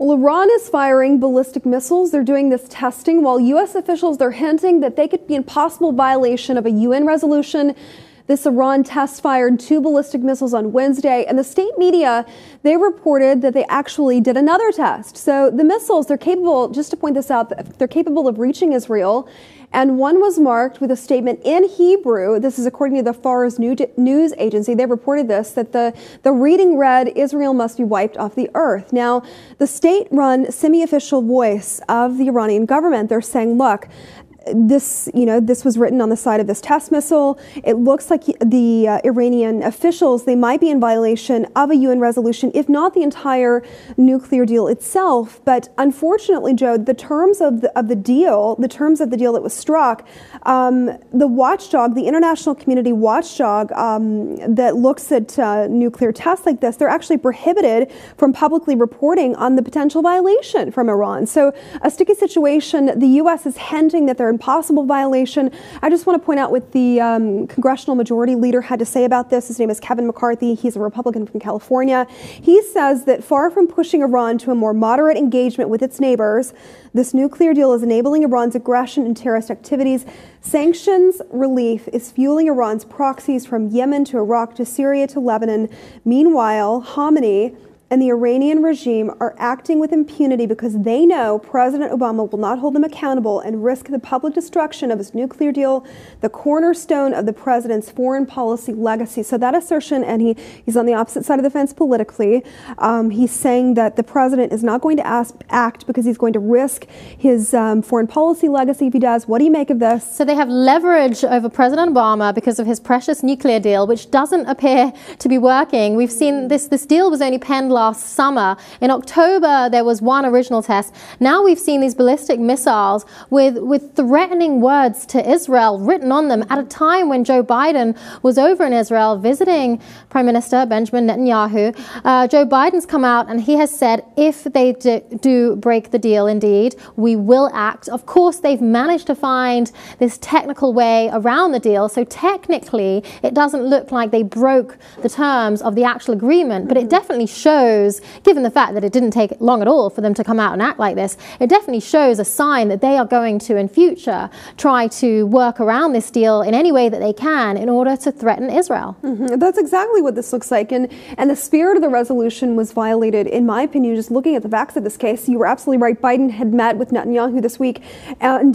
Well, Iran is firing ballistic missiles. They're doing this testing while U.S. officials, they're hinting that they could be in possible violation of a UN resolution. This Iran test fired 2 ballistic missiles on Wednesday, and the state media, they reported that they actually did another test. So the missiles, they're capable, just to point this out, they're capable of reaching Israel. And one was marked with a statement in Hebrew. This is according to the Fars news agency. They reported this, that the reading read, "Israel must be wiped off the earth." Now, the state-run semi-official voice of the Iranian government, they're saying, look, this was written on the side of this test missile. It looks like the Iranian officials, they might be in violation of a UN resolution, if not the entire nuclear deal itself. But unfortunately, Joe, the terms of the deal that was struck, the watchdog, the international community watchdog that looks at nuclear tests like this, they're actually prohibited from publicly reporting on the potential violation from Iran. So a sticky situation. The U.S. is hinting that they're impossible violation. I just want to point out what the congressional majority leader had to say about this. His name is Kevin McCarthy. He's a Republican from California. He says that far from pushing Iran to a more moderate engagement with its neighbors, this nuclear deal is enabling Iran's aggression and terrorist activities. Sanctions relief is fueling Iran's proxies from Yemen to Iraq to Syria to Lebanon. Meanwhile, Khamenei and the Iranian regime are acting with impunity because they know President Obama will not hold them accountable and risk the public destruction of his nuclear deal, the cornerstone of the president's foreign policy legacy. So that assertion, and he's on the opposite side of the fence politically, he's saying that the president is not going to act because he's going to risk his foreign policy legacy if he does. What do you make of this? So they have leverage over President Obama because of his precious nuclear deal, which doesn't appear to be working. We've seen this deal was only penned last summer. In October, there was one original test. Now we've seen these ballistic missiles with threatening words to Israel written on them at a time when Joe Biden was over in Israel visiting Prime Minister Benjamin Netanyahu. Joe Biden's come out and he has said, if they do break the deal, indeed, we will act. Of course, they've managed to find this technical way around the deal. So technically, it doesn't look like they broke the terms of the actual agreement, but it definitely shows, given the fact that it didn't take long at all for them to come out and act like this, it definitely shows a sign that they are going to, in future, try to work around this deal in any way that they can in order to threaten Israel. That's exactly what this looks like. And the spirit of the resolution was violated, in my opinion, just looking at the facts of this case. You were absolutely right. Biden had met with Netanyahu this week. And,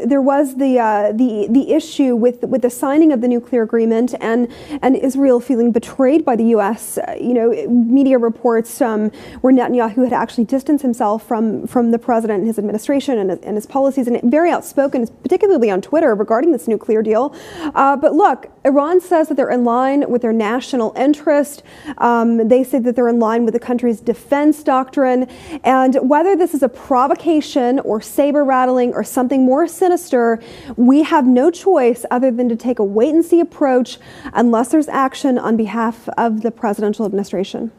there was the issue with the signing of the nuclear agreement and Israel feeling betrayed by the U.S. Media reports where Netanyahu had actually distanced himself from the president and his administration and his policies, and very outspoken, particularly on Twitter, regarding this nuclear deal. But look, Iran says that they're in line with their national interest. They say that they're in line with the country's defense doctrine. And whether this is a provocation or saber rattling or something more sinister, we have no choice other than to take a wait-and-see approach unless there's action on behalf of the presidential administration.